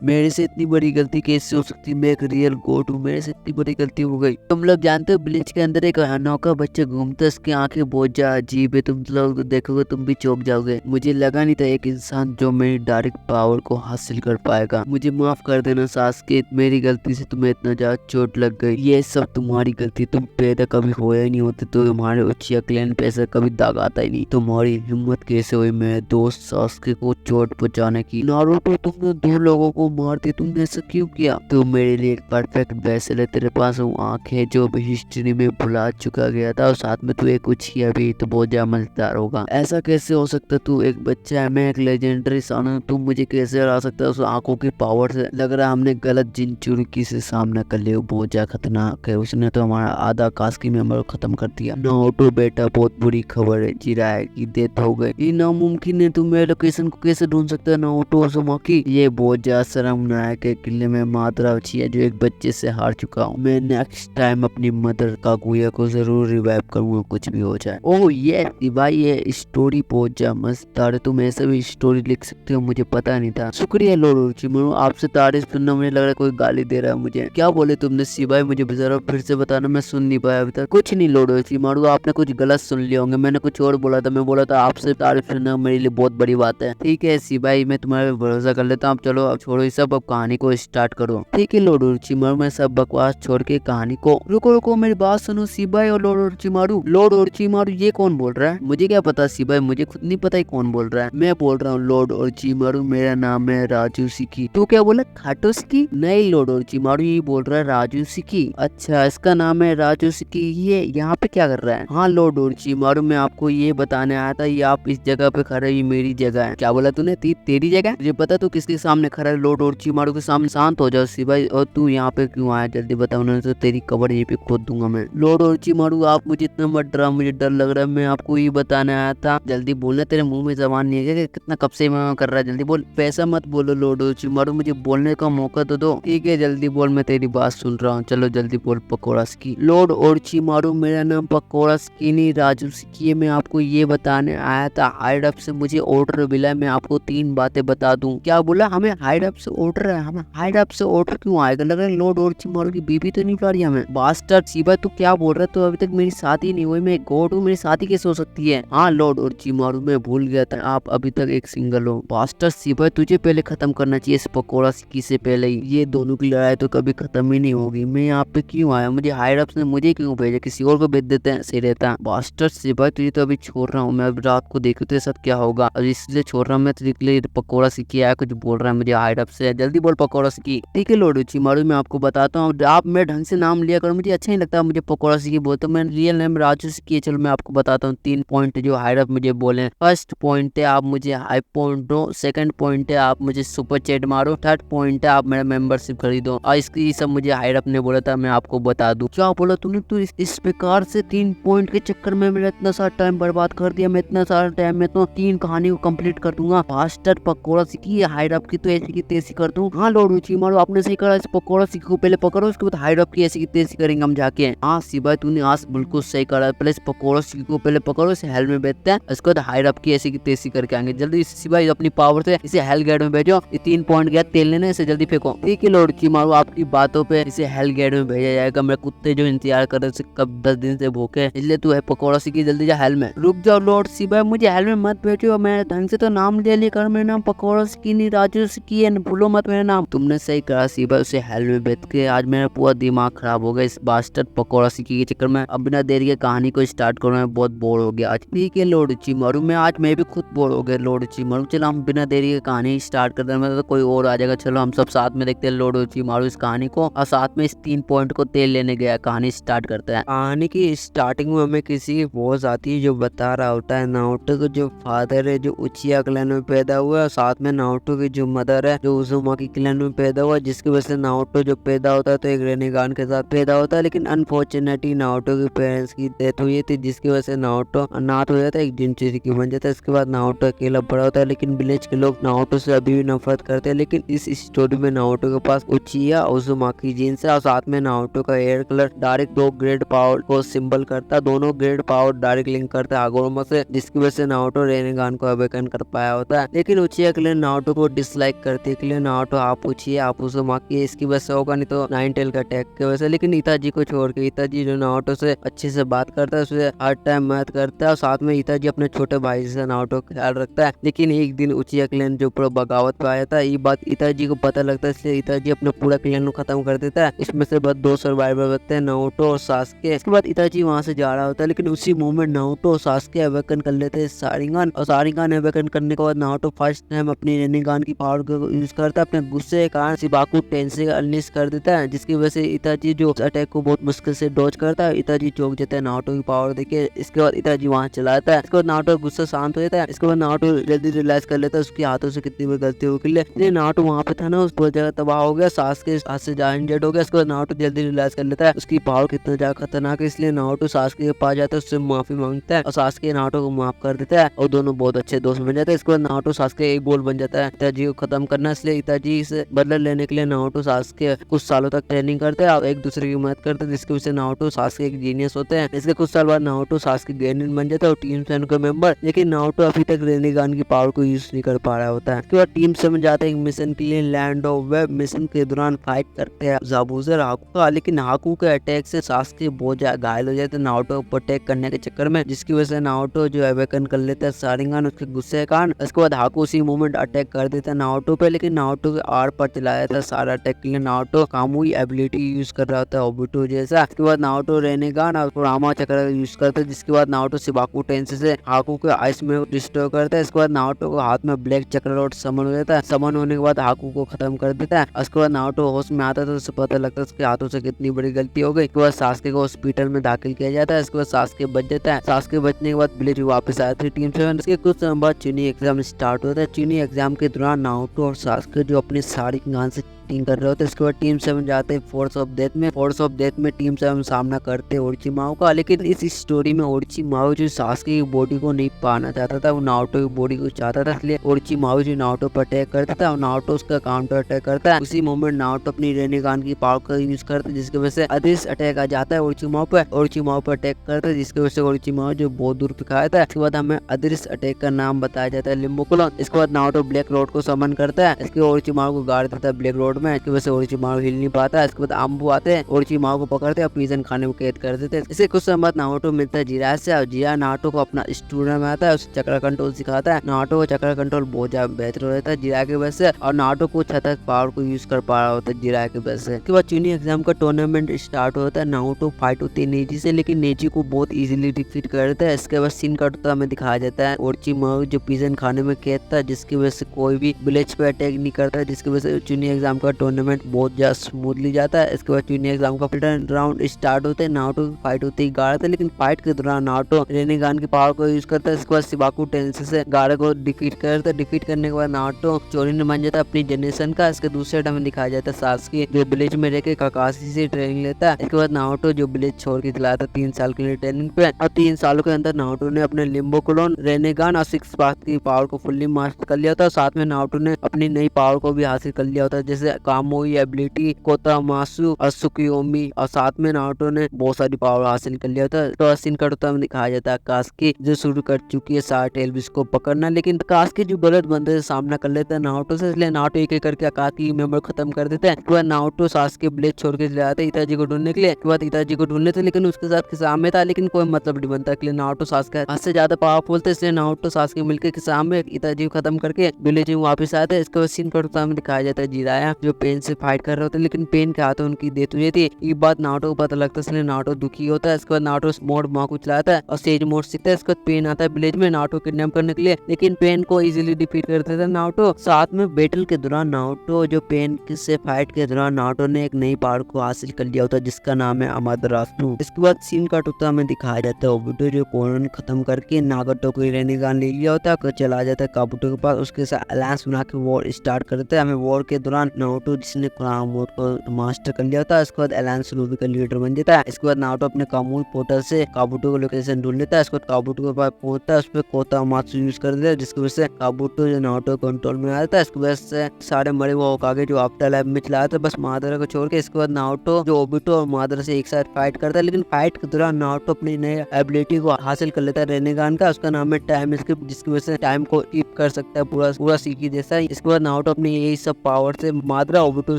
मेरे से इतनी बड़ी गलती कैसे हो सकती, मैं एक रियल गोट हूँ, मेरे से इतनी बड़ी गलती हो गई। तुम लोग जानते हो ब्लिच के अंदर एक अनोखा बच्चा घूमता है, उसकी आंखें बहुत ज्यादा अजीब है, तुम लोग देखोगे तुम भी चौंक जाओगे। मुझे लगा नहीं था एक इंसान जो मेरी डायरेक्ट पावर को हासिल कर पाएगा। मुझे माफ कर देना सास्के, मेरी गलती से तुम्हें इतना ज्यादा चोट लग गई, ये सब तुम्हारी गलती। तुम पैदा कभी होया ही नहीं होते तो हमारे उचिया क्लैन पे ऐसा कभी दाग आता ही नहीं। तुम्हारी हिम्मत कैसे हुई मेरे दोस्त सास्के को चोट पहुंचाने की? नारुतो तुमने 2 लोगों को मार दिया, तुमने ऐसा क्यों किया? तू मेरे लिए एक परफेक्ट वेसल है, तेरे पास वो आँख है जो भी हिस्ट्री में भुला चुका गया था, और साथ में तू एक उचिया भी, तो बहुत ज्यादा मजेदार होगा। ऐसा कैसे हो सकता? तू एक बच्चा है, मैं एक लेजेंडरी सान हूं, तू मुझे कैसे हरा सकता है उस आंखों की पावर से? लग रहा है हमने गलत जिनचुर्की से सामना कर लिया, बहुत ज्यादा खतरनाक है, उसने तो हमारा आधा आकाश की मेमोरी खत्म कर दिया। नारुतो बेटा बहुत बुरी खबर है, जिराय की डेथ हो गई। ये नामुमकिन है, तू मेरे लोकेशन को कैसे ढूंढ सकता है नारुतो उज़ुमाकी? ये बहुत ज्यादा शर्मनाक है, किले में मात्रा उचिया जो एक बच्चे से हार चुका हूँ। मैं नेक्स्ट टाइम अपनी मदर कागुया को जरूर रिवाइव करूंगा, कुछ भी हो जाए। ओह ये भाई, ये स्टोरी बहुत ज्यादा मजेदार है, तुम ऐसे भी स्टोरी लिख सकते हो, मुझे पता नहीं था। शुक्रिया लॉर्ड ओरोचिमारू, आपसे तारीफ सुनना मुझे लग रहा है कोई गाली दे रहा है मुझे। क्या बोले तुमने सिवाय? मुझे जरा फिर से बताना, मैं सुन नहीं पाया अभी तक। कुछ नहीं लॉर्ड ओरोचिमारू, आपने कुछ गलत सुन लिया होंगे, मैंने कुछ और बोला था। मैं बोला था आपसे तारीफ सुनना मेरे लिए बहुत बड़ी बात है। ठीक है सिवाय, मैं तुम्हारे भरोसा कर लेता हूँ। चलो अब छोड़ो ये सब, अब कहानी को स्टार्ट करो। ठीक है लॉर्ड ओरोचिमारू, मैं सब बकवास छोड़ के कहानी को। रुको रुको, मेरी बात सुनो सिवाय और लॉर्ड ओरोचिमारू। लॉर्ड ओरोचिमारू ये कौन बोल रहा है? मुझे क्या पता सिवाय, मुझे खुद नहीं पता ही कौन बोल रहा है। मैं बोल रहा हूँ लॉर्ड ओरोचिमारू, मेरा नाम है राजूशिकी। तू क्या बोला, खाटोशिकी? नहीं लॉर्ड ओरोचिमारू, ये बोल रहा है राजूशिकी। अच्छा इसका नाम है राजूशिकी, ये यहाँ पे क्या कर रहा है? हाँ लॉर्ड ओरोचिमारू, मैं आपको ये बताने आया था, ये आप इस जगह पे खड़े, ये मेरी जगह है। क्या बोला तूने? तेरी जगह? मुझे पता तू किसके सामने खड़ा है, लॉर्ड ओरोचिमारू के सामने। शांत हो जाओ सिवाय, और तू यहाँ पे क्यों आया जल्दी बता, उन्होंने तो तेरी कबर यहीं पे खोद दूंगा मैं। लॉर्ड ओरोचिमारू आप मुझे इतना मत डरा, मुझे डर लग रहा है, मैं आपको ये बताने आया था। जल्दी बोलना, तेरे मुंह में जबान नहीं है क्या? कितना कब से मैं कर रहा है, जल्दी बोल। पैसा मत बोलो लॉर्ड ओरोचिमारू, मुझे बोलने का मौका तो दो। ठीक है जल्दी बोल, मैं तेरी बात सुन रहा हूँ, चलो जल्दी बोल। पकोड़ास्की। लॉर्ड ओरोचिमारू मेरा नाम पकोड़ास्की नहीं राजूशिकी है, मैं आपको ये बताने आया था, हाइड अप से मुझे ऑर्डर मिला है, मैं आपको 3 बातें बता दूं। क्या बोला? हमें हाइड अप से ऑर्डर है? हमें हाइड अप से ऑर्डर क्यों आएगा? लग रहा है लॉर्ड ओरोचिमारू की बीबी तो नहीं पा रही हमें। बास्टर्ड सिवाय तू क्या बोल रहा है? तो अभी तक मेरी शादी नहीं हुई, मैं गॉड हूँ, मेरी शादी कैसे हो सकती है? हाँ लॉर्ड ओरोचिमारू मैं भूल गया था, आप अभी तक एक सिंगल हो। बास्टर्ड सिवाय तुझे पहले खत्म करना चाहिए इस पकोड़ास्की से पहले ही, ये दोनों की लड़ाई तो कभी खत्म ही नहीं होगी। मैं यहाँ पे क्यों आया? मुझे हाइड अप ने मुझे क्यों भेजा? किसी और को भेज देते हैं, सही रहता। बास्टर्ड सिवाय तुझे तो अभी छोड़ रहा हूँ मैं, अब रात को देखो तेरे साथ क्या होगा, और इसलिए छोड़ रहा हूँ मैं तुझे के लिए। पकोड़ास्की आया कुछ बोल रहा है मुझे हाइड अप से, जल्दी बोल पकोड़ास्की। ठीक है लॉर्ड ओरोचिमारू, मैं आपको बताता हूँ, आप मेरे ढंग से नाम लिया करो, मुझे अच्छा नहीं लगता मुझे पकोड़ास्की बोलते। मैं रियल नेम राजूशिकी है। चलो मैं आपको बताता हूँ 3 पॉइंट जो हाइड अप मुझे बोले। फर्स्ट पॉइंट है आप मुझे हाई पॉइंट दो, सेकंड पॉइंट है आप मुझे सुपर चैट मारो, थर्ड पॉइंट है आप मेरा मेंबरशिप खरीदो। और इसकी सब मुझे हाइड अप ने बोला था, मैं आपको बता दूं। क्या बोला तूने? तू इस प्रकार से 3 पॉइंट के चक्कर में मेरा इतना सारा टाइम बर्बाद कर दिया। मैं इतना सारा टाइम में तो 3 कहानी को कंप्लीट कर दूंगा। बास्टर्ड पकोड़ास्की हाइड अप की तो ऐसी की तैसी कर दूं। हाँ लॉर्ड ओरोचिमारू आपने सही कहा, इस पकोड़ास्की को पहले पकड़ो, उसके बाद हाइड अप की ऐसी की तैसी करेंगे हम जाके। हाँ सिवाय तूने आज बिल्कुल सही करा, पहले इस पकोड़ास्की को पहले पकड़ो, इसे हेल में भेजते हैं, उसके बाद हाइड अप की ऐसी की तैसी करके आएंगे। जल्दी सिवाय अपनी पावर से इसे हेल गेट में भेजो। ये 3 पॉइंट गया तेल लेने, इसे जल्दी फेंको। ठीक है लॉर्ड ओरोचिमारू आपकी बातों पे इसे हेल गेट में भेजा जाएगा। मेरे कुत्ते जो इंतजार कर रहे कब 10 दिन से भूखे, इसलिए तू है पकोड़ास्की जल्दी जा हेल में। रुक जाओ लॉर्ड सिवाय, मुझे हेल में मत भेजो, मैं ढंग से तो नाम ले लेकर, मेरा नाम पकोड़ास्की नहीं राजूशिकी है, भूलो मत मेरा नाम। तुमने सही कहा सिवाय, उसे हेल में भेज के। आज मेरा पूरा दिमाग खराब हो गया इस बास्टर्ड पकोड़ास्की के चक्कर में। अब बिना देरी के कहानी को स्टार्ट करो, मैं बहुत बोर हो गया आज। ठीक है लॉर्ड ओरोचिमारू, मैं भी खुद बोर हो गया लॉर्ड ओरोचिमारू। चलो हम बिना देरी के कहानी स्टार्ट करते हैं, मतलब कोई और आ जाएगा। चलो हम सब साथ में देखते हैं लॉर्ड ओरोचिमारू इस कहानी को, और साथ में इस 3 पॉइंट को तेल लेने गया। कहानी स्टार्ट करते हैं। कहानी की स्टार्टिंग में हमें किसी की वॉइस आती है जो बता रहा होता है नारुतो का जो फादर है जो उचिया क्लैन में पैदा हुआ है, साथ में नारुतो की जो मदर है जो उज़ुमाकी क्लैन में पैदा हुआ, जिसकी वजह से नारुतो जो पैदा होता है तो एक रेनेगान के साथ पैदा होता है। लेकिन अनफॉर्चुनेटली नारुतो के पेरेंट्स की डेथ हुई थी, जिसकी वजह से नारुतो अनाथ हो जाता है, एक जिनचुर्की बन जाता है। इसके बाद नारुतो अकेला बड़ा होता है, लेकिन विलेज के लोग नारुतो से अभी भी नफरत करते हैं। लेकिन इस स्टोरी में नारुतो के पास उचिया उज़ुमाकी जीन्स है, और साथ में नारुतो का hair colour direct 2 grade power को सिंबल करता है। दोनों ग्रेड पावर डायरेक्ट लिंक करता है हागोरमा से, जिसकी वजह से नारुतो रेनेगान को अवेकन कर पाया होता है। लेकिन उचिया क्लैन नारुतो को डिसलाइक करती है, लिए नारुतो हापू चाहिए, हापू से मार के इसकी वजह से होगा, नहीं तो नाइन टेल का अटैक की वजह से। लेकिन इताजी को छोड़ के, इताजी जो नारुतो से अच्छे से बात करता है, उसे हर टाइम मदद करता है और साथ में इताजी अपने छोटे भाई से नारुतो का ख्याल रखता है। लेकिन एक दिन उचिया क्लैन जो पूरा बगावत पे आया था, ये बात इताजी को पता लगता है, इसलिए इताजी अपना पूरा क्लैन को खत्म कर देता है। इसमें से बस 2 सर्वाइवर बचते हैं, नारुतो और सास्के। इसके बाद इताजी वहां से जा रहा होता है, लेकिन उसी मोमेंट नारुतो और सास्के अवेकन कर लेते हैं शारिंगन, और शारिंगन अवेकन करने के बाद नारुतो फर्स्ट टाइम अपनी रेनिगान की पावर को यूज करता है। अपने गुस्से के कारण शिबाकु टेंसे अनलिश कर देता है, जिसकी वजह से इताजी जो अटैक को बहुत मुश्किल से डॉज करता है। इताजी चौंक जाता है नारुतो की पावर देखे। इसके बाद इताजी वहां चला आता है। इसके बाद नारुतो गुस्सा शांत हो जाता है। इसके बाद नारुतो जल्दी रियलाइज कर लेता है उसके हाथों से कितनी बड़ी गलती हो गई। नारुतो वहां पे था ना, उस पूरी जगह तबाह हो गया, सास्के हाथ से जा इंजर्ड हो गया। इसके बाद नारुतो जल्दी रियलाइज कर लेता है उसकी पावर कितना ज्यादा खतरनाक है, इसलिए नारुतो सास्के के पास जाता है, उससे माफी मांगता है और सास्के नारुतो को माफ कर देता है और दोनों बहुत अच्छे दोस्त बन जाते हैं। इसके बाद नारुतो सास्के एक गोल बन जाता है इताजी को खत्म करना, इसलिए इताजी से बदला लेने के लिए नारुतो सास्के कुछ सालों तक ट्रेनिंग करते हैं और एक दूसरे की मदद करते हैं, जिसकी वजह से नारुतो सास्के एक जीनियस होते हैं। इसके कुछ साल बाद नारुतो सास्के गेनिन बन जाता है और टीम 7 का मेंबर। लेकिन नारुतो अभी तक रेनिगान की पावर को यूज नहीं कर पा रहा होता है। इसके बाद टीम 7 जाते हैं एक मिशन के लिए लैंड ऑफ वेब। मिशन के दौरान फाइट करते हैं जाबूज़ा और हाकू का, लेकिन हाकू के अटैक से सास्के बहुत ज्यादा घायल हो जाते हैं नारुतो को अटैक करने के चक्कर में, जिसकी वजह से नारुतो जो अवेकन कर लेता है शारिंगन उसके गुस्से के कारण। इसके बाद हाकू उसी मोमेंट अटैक कर देता है नारुतो पे, लेकिन नारुतो के आर पर चलाया था सारा अटैक के लिए। नारुतो कामुई एबिलिटी यूज कर रहा था ओबुटो जैसा। इसके बाद नारुतो रेनेगान और कुरामा चक्र यूज करता है, जिसके बाद नारुतो शिबाकु टेंसे से हाकू के आइस में डिस्ट्रॉय करता है। इसके बाद नारुतो को हाथ में ब्लैक चक्र रोड समन हो जाता है। समन होने के बाद हाकू को खत्म कर देता है। उसके बाद नारुतो होश में आता है तो उसे पता लगता है उसके हाथों से कितनी बड़ी गलती हो गई। इसके बाद सास्के को हॉस्पिटल में दाखिल किया जाता है। इसके बाद सास्के बच जाता है। सास्के बचने के बाद ब्लीच वापस आती है टीम 7। इसके कुछ समय बाद चीनी एग्जाम स्टार्ट होता है। चीनी एग्जाम के दौरान नारुतो और सास्के जो अपनी सारी गान से कर रहे होते हैं। इसके बाद टीम 7 जाते हैं फोर्स ऑफ डेथ में। फोर्स ऑफ डेथ में टीम 7 सामना करते हैं ओरोचिमारू का, लेकिन इस स्टोरी में ओरोचिमारू जो सास्के की बॉडी को नहीं पाना चाहता था, वो नारुतो की बॉडी को चाहता था, इसलिए ओरोचिमारू जो नारुतो पर अटैक करता था और नारुतो उसका काउंटर अटैक करता है। उसी मोमेंट नारुतो अपनी रेनिगान की पावर का यूज करता है, जिसकी वजह से अदृश्य अटैक आ जाता है ओरोचिमारू पर। ओरोचिमारू पर अटैक करता है, जिसकी वजह से ओरोचिमारू जो बहुत दूर फेंकाया था। इसके बाद हमें अदृश्य अटैक का नाम बताया जाता है लिम्बोकुलन। इसके बाद नारुतो ब्लैक रोड को समन करता है। इसके ओरोचिमारू को गाड़ देता है ब्लैक रोड में, इसकी वजह से ओरोचिमारू हिल नहीं पाता। इसके बाद आम्बू आते हैं, ओरोचिमारू को पकड़ते हैं, प्रिजन खाने में कैद कर देते हैं। इससे कुछ समय बाद नारुतो मिलता है जिराया से और जिराया नारुतो को अपना स्टूडेंट में आता है, उसे चक्र कंट्रोल सिखाता है। नारुतो को चक्र कंट्रोल बहुत ज्यादा बेहतर हो जाता है जिराया की वजह से, और नारुतो कुछ हद तक पावर को यूज कर पा रहा होता है जिराया की वजह से। इसके बाद चीनी एग्जाम का टूर्नामेंट स्टार्ट होता है। नारुतो फाइट होती है नेजी से, लेकिन नेजी को बहुत इजीली डिफीट कर देता है। इसके बाद सीन कटता हमें दिखाया जाता है ओरोचिमारू जो प्रिजन खाने में कैद था, जिसकी वजह से कोई भी विलेज पे अटैक नहीं करता है, जिसकी वजह से चीनी एग्जाम का टूर्नामेंट बहुत ज्यादा स्मूथली जाता है। इसके बाद चीनी एग्जाम का रिटर्न राउंड स्टार्ट होते हैं। नारुतो की फाइट होती है गाढ़ा से, लेकिन फाइट के दौरान नारुतो रेनिगान की पावर को यूज करता है। इसके बाद शिबाकु टेंसे से गाढ़ा को डिफीट करता है। डिफीट करने के बाद नारुतो चोरिन बन जाता है अपनी जनरेशन का। इसके दूसरे टाइम दिखाया जाता है सास्के जो विलेज में रहकर काकाशी से ट्रेनिंग लेता है। इसके बाद नारुतो जो विलेज छोड़ के चला था 3 साल के लिए ट्रेनिंग पे, और 3 सालों के अंदर नारुतो ने अपने लिम्बोकुलन, रेनेगान और 6 पाथ की पावर को फुल्ली मास्टर कर लिया था। साथ में नारुतो ने अपनी नई पावर को भी हासिल कर लिया होता है, जैसे कामोई एबिलिटी, कोतामासु और सुकियोमी, और साथ में नारुतो ने बहुत सारी पावर हासिल कर लिया था। तो सीन कटोता में दिखाया जाता है कास्की जो शुरू कर चुकी है सारे एल्विस को पकड़ना, लेकिन कास्की जो गलत बंदे से सामना कर लेता है नारुतो से, इसलिए नारुतो एक एक करके कास्की मेंबर खत्म कर देता है। उसके बाद नारुतो सास्के ब्लेड छोड़ के चले जाते हैं इताजी को ढूंढने के लिए। उसके बाद इताजी को ढूंढने थे, लेकिन उसके साथ किसान में था, लेकिन कोई मतलब नहीं बनता, इसलिए नारुतो सास्के हाथ से ज्यादा पावरफुल थे, इसलिए नारुतो सास्के मिलकर किसान में इताजी को खत्म करके विलेज में वापस आते हैं। इसके बाद सीन कटोता में दिखाया जाता है जिराया जो पेन से फाइट कर रहे होते, लेकिन पेन के हाथों उनकी डेथ हुई थी। ये बात नारुतो को पता लगता है, इसलिए नारुतो दुखी होता है। इसके बाद नारुतो मोड माकू चलाता है और सेज मोड सीखता है। इसके बाद पेन आता है विलेज में नारुतो किडनैप करने के लिए, लेकिन पेन को इजीली डिफीट कर देता है नारुतो। साथ में बैटल के दौरान नारुतो जो पेन से फाइट के दौरान नारुतो ने एक नई पावर को हासिल कर लिया होता है, जिसका नाम है अमादरासु। इसके बाद सीन कटोता में दिखाया जाता है ओबुटो जो कोरोन खत्म करके नागोतो को रेनिगान ले लिया होता है, चला जाता है काबुटो के पास, उसके साथ अलायंस बना के वॉर स्टार्ट कर देता है। हमें वॉर के दौरान नारुतो नारुतो जिसने कामोड को मास्टर कर लिया था, इसके बाद अलायंस रूबी का लीडर बन जाता है। इसके बाद नारुतो अपने कामोड पोर्टल से काबुटो को लोकेशन ढूंढ लेता है। इसके बाद काबुटो के पास पहुंचता है, उस पर कोतामात्सु यूज कर देता है, जिसकी वजह से काबुटो जो नारुतो कंट्रोल में आ जाता है। इसकी वजह से सारे मरे हुए होकागे जो आफ्टर लाइफ में चला था, बस मादरा को छोड़ के। इसके बाद नारुतो जो ओबिटो और मादरा से एक साथ फाइट करता है, लेकिन फाइट के दौरान नारुतो अपनी नई एबिलिटी को हासिल कर लेता है रेनेगान का, उसका नाम है टाइम स्किप, जिसकी वजह से टाइम को कीप कर सकता है पूरा सीकी जैसा। इसके बाद नारुतो अपनी यही सब पावर से मादरा ओबिटो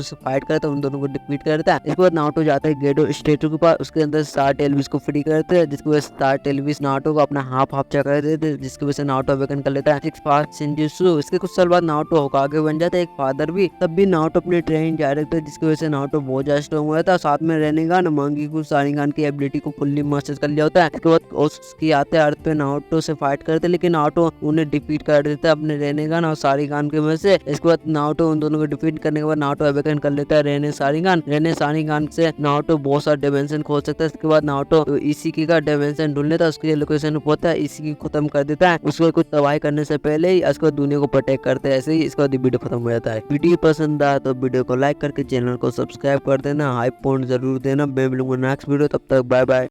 से फाइट करता है, उन दोनों को डिफीट करता है। इसके बाद नारुतो जाता है गेडो स्टेचू के पास, उसके अंदर स्टार एल्विस को फ्री करते हैं, जिसकी वजह से स्टार एल्विस नारुतो को अपना हाफ चक्कर देते हैं, जिसकी वजह से नारुतो अवेकन कर लेता है सिक्स फास्ट शिनजुत्सु। इसके कुछ साल बाद नारुतो होकागे बन जाता है, एक फादर भी। तब भी नारुतो अपनी ट्रेनिंग जारी रखता है, जिसकी वजह से नारुतो बहुत ज्यादा स्ट्रॉन्ग हुआ था। साथ में रेनेगान मांगीकू शारिंगान की एबिलिटी को फुल्ली मास्टर कर लिया होता है। इसके बाद उसकी आते अर्थ पे नारुतो से फाइट करते, लेकिन नारुतो उन्हें डिफीट कर देता है अपने रेनेगान और शारिंगान की वजह से। इसके बाद नारुतो उन दोनों को डिफीट करने के बाद नारुतो अवेकन कर लेता है रेने शारिंगान से नारुतो बहुत सारा डायमेंशन खोल सकता है। इसके बाद नारुतो इशिकी का डायमेंशन ढूंढ लेता है, उसके लोकेशन पहुंचता है, इशिकी खत्म कर देता है, उसको कुछ तबाही करने से पहले ही इसके बाद दुनिया को प्रोटेक्ट करते हैं। ऐसे ही इसके बाद वीडियो खत्म हो जाता है। वीडियो पसंद आया तो वीडियो को लाइक करके चैनल को सब्सक्राइब कर देना, हाइप पॉइंट जरूर देना। मैं मिलूंगा नेक्स्ट वीडियो, तब तक बाय बाय।